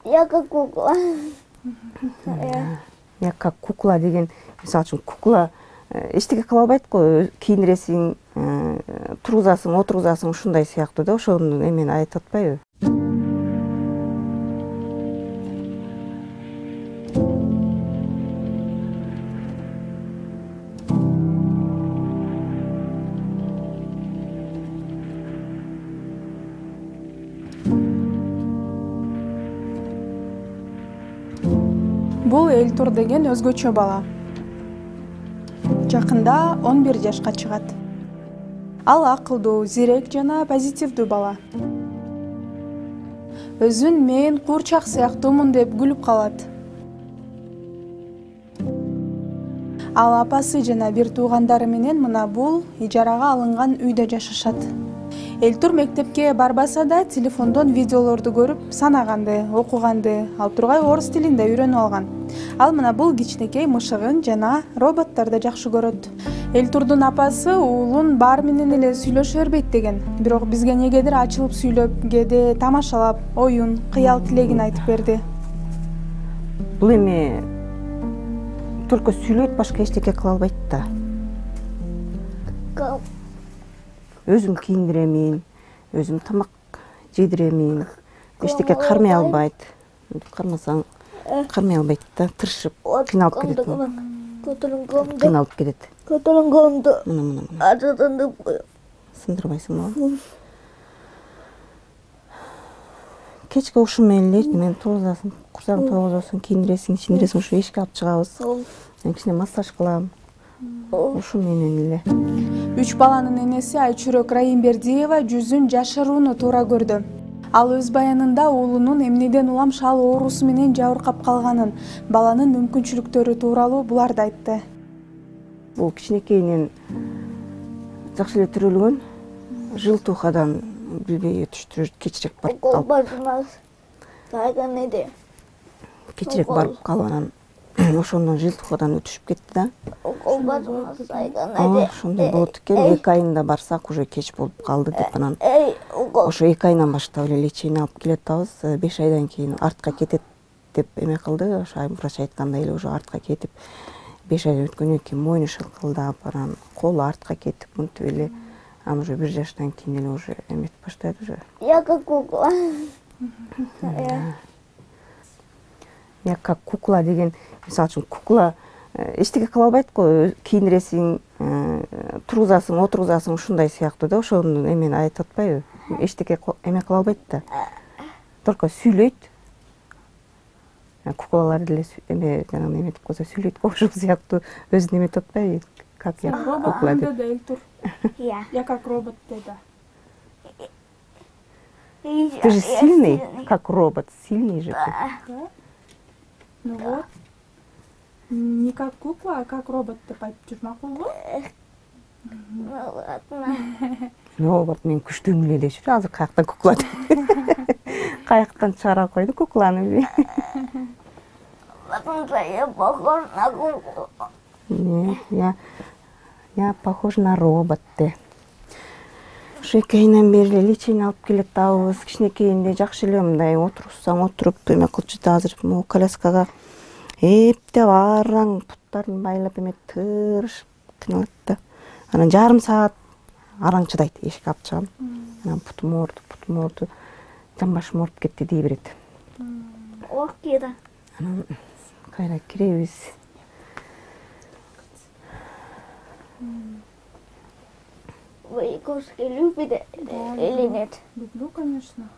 Я как кукла. Я как кукла деген, мисалы үчүн кукла эчтеке кыла албайт го, кийиндиресиң, тургузасың, отургузасың, ушундай сыяктуу да, ошонун эмени айтып атпайбы? Бул Эльтур деген өзгөчө бала. Жакында 11 жашка чыгат. Ал акылдуу, зирек жана позитивдүү бала. Өзүн мен куурчак сыяктуумун деп күлүп калат. Ал апасы жана бир туугандары менен мына бул ижарага алынган үйдө жашашат. Эльтур мектепке барбаса да телефондон видеолорду көрүп, санаганды, окуганды, ал тургай орус тилинде үйрөнүп алган. Ал мына бул кичинекей мышыгын жана роботторду жакшы көрөт. Эльтурдун апасы уулун баары менен эле сүйлөшө бербейт деген. Бирок бизге негедир ачылып сүйлөп, кээде тамашалап, оюн, кыял тилегин айтып берди. Бул эми только сүйлөйт, башка эчтеке кыла албайт да. Өзүм кийиндиремин, өзүм тамак жедиремин, эчтеке кармай албайт. Кармасаң кармай албайт да, тырышып, кыйналып кетет. Кыйналып кетет. Көтөрүнгөндө. Мына. Ажытындып коём. Сындырбайсыңбы? Кечке ушу менен эле мен тургузасың, курсагың тогузосуң, кийиндиресиң, ичиндиресиң, ушу эшикке алып чыгабыз. Мен кичине массаж кылам. Ушу менен эле. 3 баланын энеси Айчүрөк Райымбердиева жүзүн жашырууну туура көрдү. Ал өз баянында уулунун эмнеден улам шал оорусу менен жабыркап калганын, баланын мүмкүнчүлүктөрү тууралуу буларды айтты. Бул кичинекейинен жакшы эле төрөлгөн, жылтуухадан билбей өтүштү, кечирээк барып калып. Кечирээк барып калып анан ошондон жылтуухадан өтүшүп кетти да. Ошондой болот экен, 2 айында барсак уже кеч болуп калды деп анан ошо 2 айынан баштап эле лечение алып келе атабыз. 5 айдан кийин артка кетет деп эме кылды, ошо врач айткандай эле уже артка кетип, 5 айдан өткөндөн кийин мойну шылкылдап, анан колу артка кетип, мынтип эле анан уже 1 жаштан кийин эле уже эметип баштады уже. Я как кукла. Я как кукла деген, мисалы үчүн кукла эчтеке кыла албайт го, кийиндиресиң, тургузасың, отургузасың, ушундай сыяктуу да, ошонун эмени айтып атпайбы? Эчтеке эме кыла албайт да. Только сүйлөйт. Куклалар деле эме жанагы эметип койсо сүйлөйт го, ошол сыяктуу өзүн эметип атпайбы? Как я кукла деп. Эльтур. Я как робот деди. Ты же сильный, как робот, сильный же ты. Ну вот. Не как кукла, а как робот деп айтып жүр, макулбу? Ну ладно. Робот мен күчтүүмүн эле деши, азыр каяктан кукла деп. Каяктан чыгара койду кукланы. Потому что я похож на куклу. Нет, я похож на робот де. Ошо 2 айынан бери эле лечение алып келе атабыз. Кичинекейинде жакшы эле мындай отурсаң отуруп, эме кылчу да, азыр могу коляскага эптеп араң буттарын байлап эме тырышып кыйналат да. Анан жарым саат араң чыдайт, эшикке алып чыгам. Анан бутум оорду, жамбашым ооруп кетти дей берет. Ох, Кира. Анан кайра киребиз. Вы игрушки любите или нет? Люблю, конечно.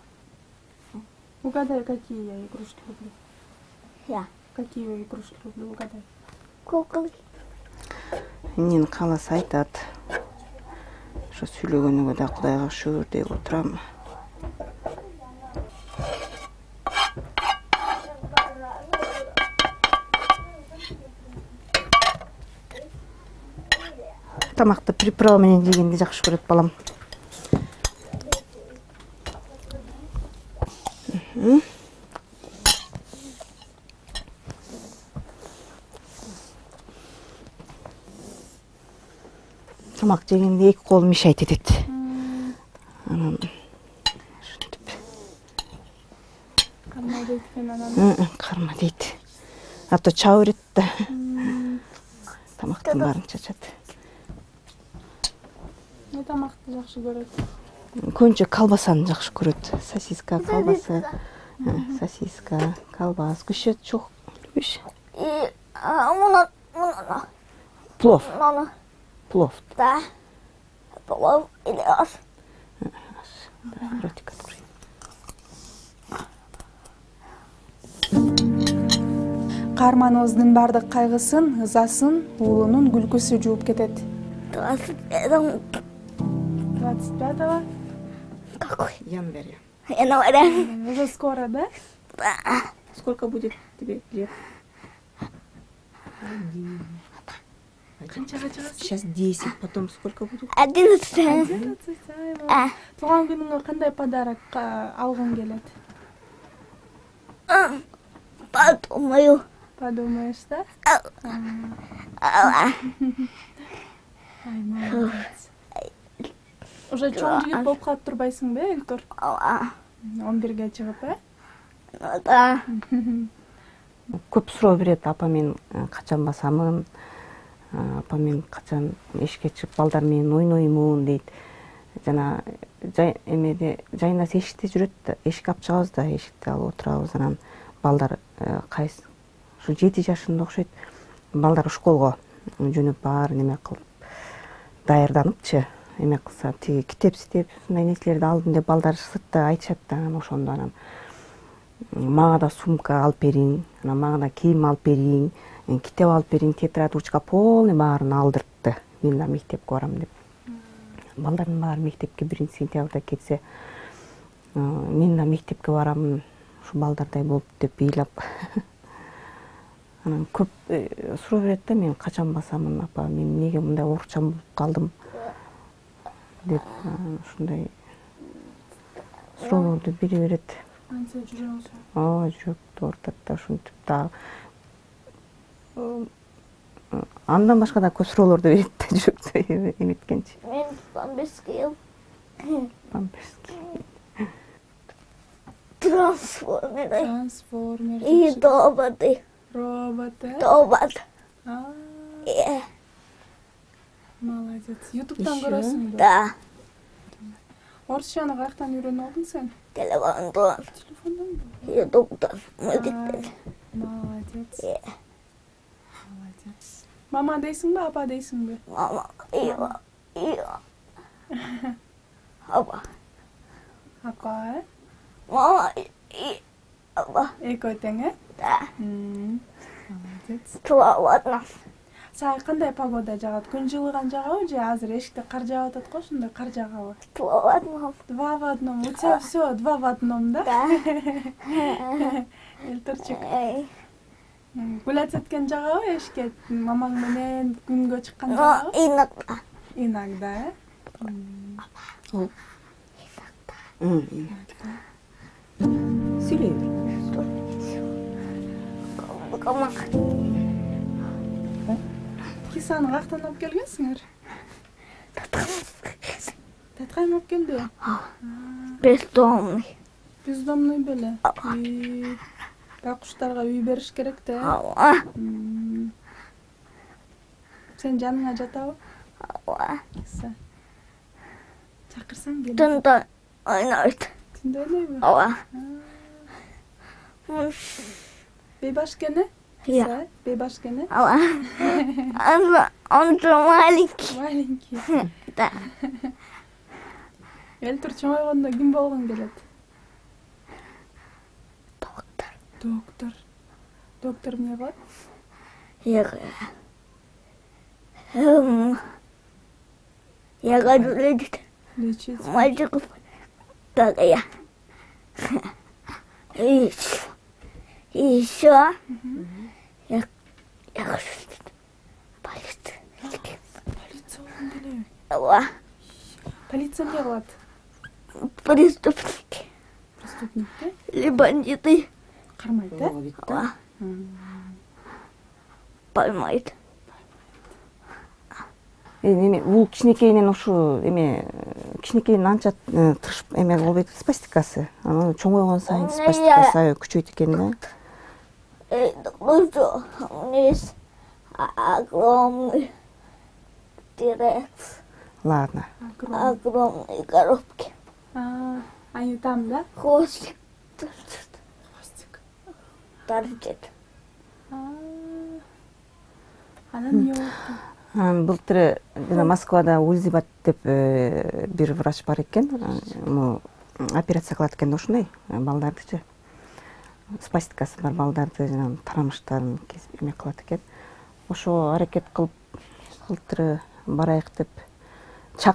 Угадай, какие я игрушки люблю. Я. Какие игрушки люблю, угадай. Куколки. Эмнени кааласа айтат. Ошо сүйлөгөнүгө да Кудайга шүгүр деп отурам. Тамакты приправа менен жегенди жакшы көрөт балам. Тамак жегенде 2 колу мешайт этет. Анан ушинтип. Кандай экен анан. Карма дейт. А то чаа берет да. Тамактын баарын чачат. Не тамакты жакшы көрөт? Көбүнчө колбасаны жакшы көрөт. Сосиска, колбаса, сосиска, колбас, күшөт чок. Күш. И Плов. мама, Плов. да. Плов или аш. Да, ротик открой. Каарманыбыздын бардык кайгысын, ызасын уулунун күлкүсү жууп кетет. 25-го? Какой? Январь. Январь. Уже скоро, да? Сколько будет тебе лет? Сейчас 10, потом сколько будет? 11. 11. Туулган күнүңө кандай подарок алгың келет? Подумаю. Подумаешь, да? Ай, молодец. Уже чоң жигит болуп калып турбайсың бе, Элтур? 11-ге чыгып, Да. Көп суроо берет, апа мен качан басамын, апа мен качан эшикке чыгып балдар менен ойноймун дейт. Жана жайнас эшикте жүрөт да, эшик алып чыгабыз да, эшикти алып отурабыз, анан балдар кайсы ушу 7 жашында окшойт. Балдар школго жөнөп бар неме кылып даярданыпчы. Эме кылса, тиги китеп мындай нерселерди алдым деп балдар сыртта айтышат да, анан ошондо анан мага да сумка алып бериң, анан мага да кийим алып бериң, китеп алып бериң, тетрадь, ручка полный баарын алдыртты. Мен да мектепке барам деп. Балдардын баары мектепке 1-сентябрда кетсе, мен да мектепке барам, ушу балдардай болуп деп ыйлап. Анан көп суроо берет да, мен качан басамын, апа, мен эмнеге мындай оорчан болуп калдым деп ушундай суроолорду бере берет. Анча жүрөңүз. Жүрөктү ортот да, ушинтип да. Андан башка да көп суроолорду берет да, жүрөктү эметкенчи. Мен памперский. Трансформер. И роботы. Роботы. Робот. Молодец. Ютубтан көрөсүң бе? Да. Орусчаны каяктан үйрөнүп алдың сен? Телефондон. Телефондон. Ютубтан. Мультиктен. Молодец. Молодец. Мама дейсиң бе, апа дейсиң бе? Мама. Апа. Апа, Мама. Апа. Экөө тең, Да. Молодец. Туалатна. Сага кандай погода жагат? Күн жылыган жагабы же азыр эшикте кар жаап атат го, ошондой кар жагабы? Туалатна. 2 в 1. У тебя всё 2 в 1, да? Да. Элтурчук. Гулять эткен жагабы эшикке мамаң менен күнгө чыккан жагабы? Иногда. Иногда, Сүйлөй бер. Камак. Кисаны каяктан алып келгенсиңер? Таткайым алып келди. Бездомный. Бездомный беле. Байкуштарга үй бериш керек да. Сен жаныңа жатабы? Чакырсаң кел. Түндө ойнойт. Түндө ойлойбу? Бейбашкене? Я. Бейбашкене? Он же маленький. Маленький. Да. Элтур чоңойгондо ким болгуң келет? Доктор. Доктор эмне кылат? Я хочу лечить Лечить. мальчиков, как я. И еще я хочу полицию. Полиция болгуң келеби? Полиция эмне кылат? Преступники Преступникти или бандиты кармайт, да? поймают. эме бул кичинекейинен ушу эме кичинекейинен анча тырышып эме болбойт спастикасы. Анан чоңойгон сайын спастикасы аябай күчөйт экен да. Нужно вниз огромный тирекс, Ладно. огромные коробки. Они там, да? Хвостик Хвостик. торчит. Анан не болду? Былтыр жана Москвада Ульзибат деп бир врач бар экен. Операция кылат экен ушундай балдардычы. Спастикасы бар балдарды жана тарамыштарын кесип эме кылат экен. Ошо аракет кылып былтыр барайык деп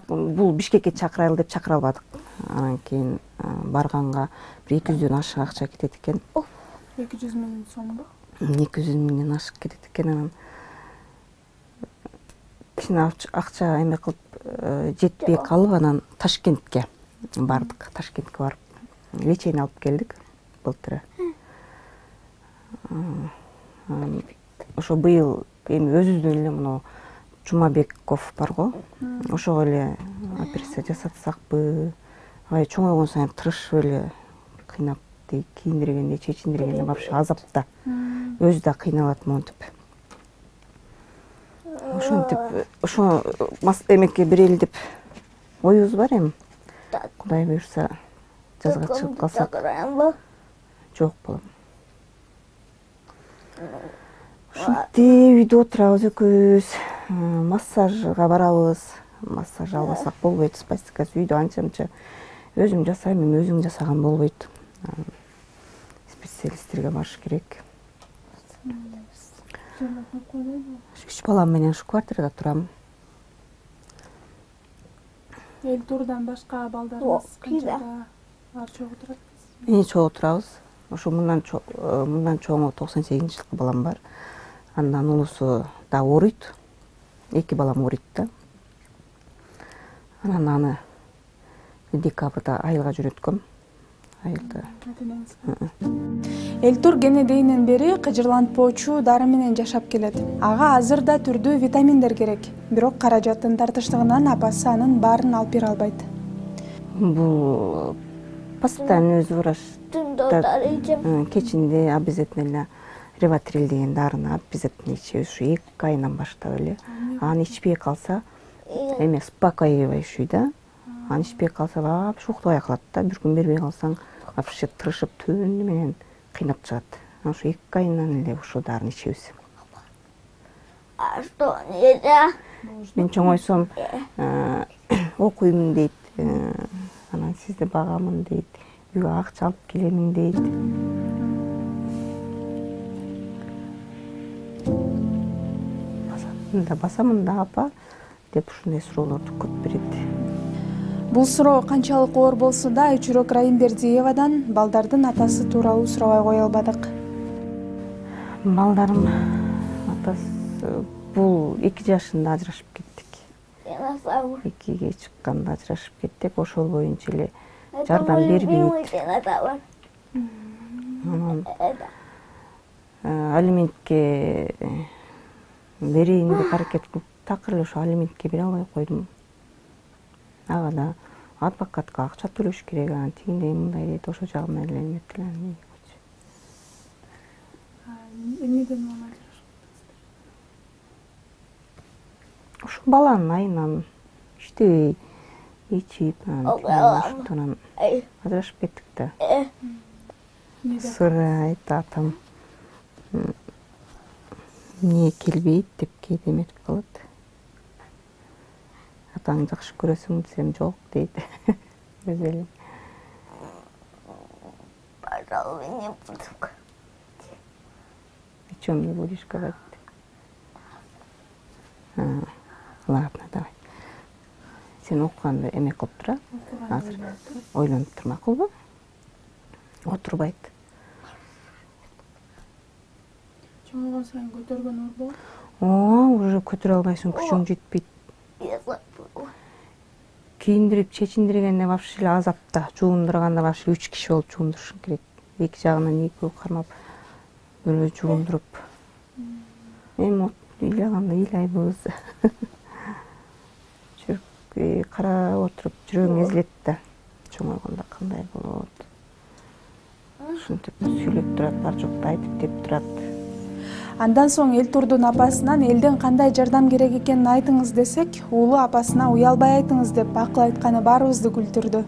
бул Бишкекке чакырайлы деп чакыра албадык. Анан кийин барганга бир 200дөн ашык акча кетет экен. 200 миң сомбу? 200 миңден ашык кетет экен. Анан кичине акча эме кылып жетпей калып, анан Ташкентке бардык. Ташкентке барып лечение алып келдик былтыр. Ошо быйыл эми өзүбүздөн эле мына Жумабеков барго. Ошого эле операция жасатсакпы, ай чоңойгон сайын тырышып эле кыйнап кийиндиргенде, чечиндиргенде вообще азапта. Өзү да кыйналат монтип. Ошентип, ошо эмекке берели деп оюбуз бар эми. Кудай буйрса жазга чыгып калсак. Жок болом. Ушинтип үйдө отурабыз экөөбүз, массажга барабыз. Массаж албасак болбойт, спастикасы үйдө анча-мынча өзүм жасайм, эми өзүң жасаган болбойт. Специалисттерге барыш керек. 3 балам менен ушу квартирада турам. Элтурдан башка балдарыңыз канчада бар чогуу турат? Чогуу турабыз. Ошо мындан чоңу 98-жылкы балам бар. Андан улусу да ооруйт. 2 балам ооруйт да. Анан аны декабрда айылга жөнөткөм. Айылда. Элтур кенедейинен бери кыжырлантпоочу дары менен жашап келет. Ага азыр да түрдүү витаминдер керек. Бирок каражаттын тартыштыгынан апасы анын баарын алып бере албайт. Бул постоянно өзү врач. Түндө дары ичем. Кечинде обязательно Реватрил деген дарыны обязательно ичебиз. Ушу 2 айынан баштап эле. Аны ичпей калса, эме успокаивающий да. Аны ичпей калса вообще уктабай калат да. Бир күн бербей калсаң, вообще тырышып түнү менен кыйнап чыгат. Ошо 2 айынан эле ушул дарыны ичебиз. А что нельзя? Мен чоңойсом окуймун дейт. Анан сизди багамын дейт. Үйгө акча алып келемин дейт. Басамын да апа деп ушундай суроолорду көп берет. Бул суроо канчалык оор болсо да Өчүрөк Райымбердиевадан балдардын атасы тууралуу сурабай кое албадык. Балдарым атасы бул 2 жашында ажырашып кеттик. 2-ге чыкканда ажырашып кеттик. Ошол боюнча эле жардам бербейт. Алиментке берейин деп аракет кылып такыр эле ошо алиментке бере албай койдум. Ага да адвокатка акча төлөш керек, анан тигиндей мындай дейт, ошо жагынан эле эметилем. Эмнеден улам ажырашып кеттиңиздер? Ошо баланын айынан иштебей, ичип, ошондон ажырашып кеттик да. Сурайт атам. Эмне келбейт деп кейде эметип калат. Атаң жакшы көрөсүң десем жок дейт. Өзү эле. Пожалуй, не буду. О чем не будешь говорить? Ладно, давай. Сен окуганды эме кылып тура. Азыр ойлонуп тур, макулбу? Отурбайт. Чоңойгон сайын көтөргөн оор болот? Уже көтөрө албайсың, күчүң жетпейт. Кийиндирип, чечиндиргенде вообще эле азапта, жуундурганда вообще 3 киши болуп жуундурушуң керек. 2 жагынан 2 кармап, бирөө жуундуруп. Эми ыйлаганда ыйлайбыз. карап отуруп жүрөгүң эзилет да. Чоңойгондо кандай болот. Ушинтип сүйлөп турат, бар жокду айтып деп турат. Андан соң Элтурдун апасынан элден кандай жардам керек экенин айтыңыз десек, уулу апасына уялбай айтыңыз деп акыл айтканы баарыбызды күлтүрдү.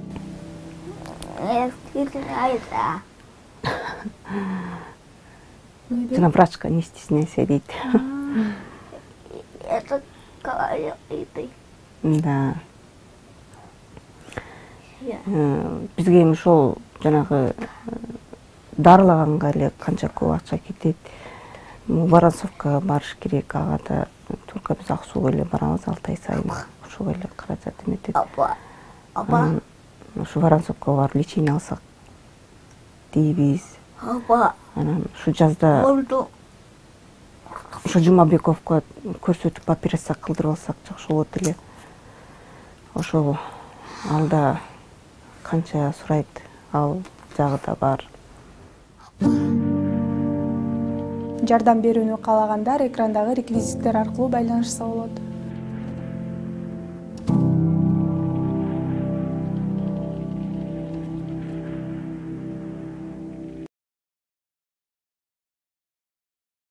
Жана врачка не стесняйся дейт. Это говорит. Да. Бизге эми ошол жанагы дарылаганга эле канча көп акча кетет. Воронцовкага барыш керек, ага да только биз ак сууга эле барабыз 6 ай сайын. Ошого эле каражат эметет. Апа. Ушу Воронцовкага барып лечение алсак дейбиз. Апа. Анан ушу жазда Болду. ушу Жумабековго көрсөтүп операция кылдырып алсак жакшы болот эле. Ошол алда канча сурайт, ал жагы да бар. Жардам берүүнү каалагандар экрандагы реквизиттер аркылуу байланышса болот.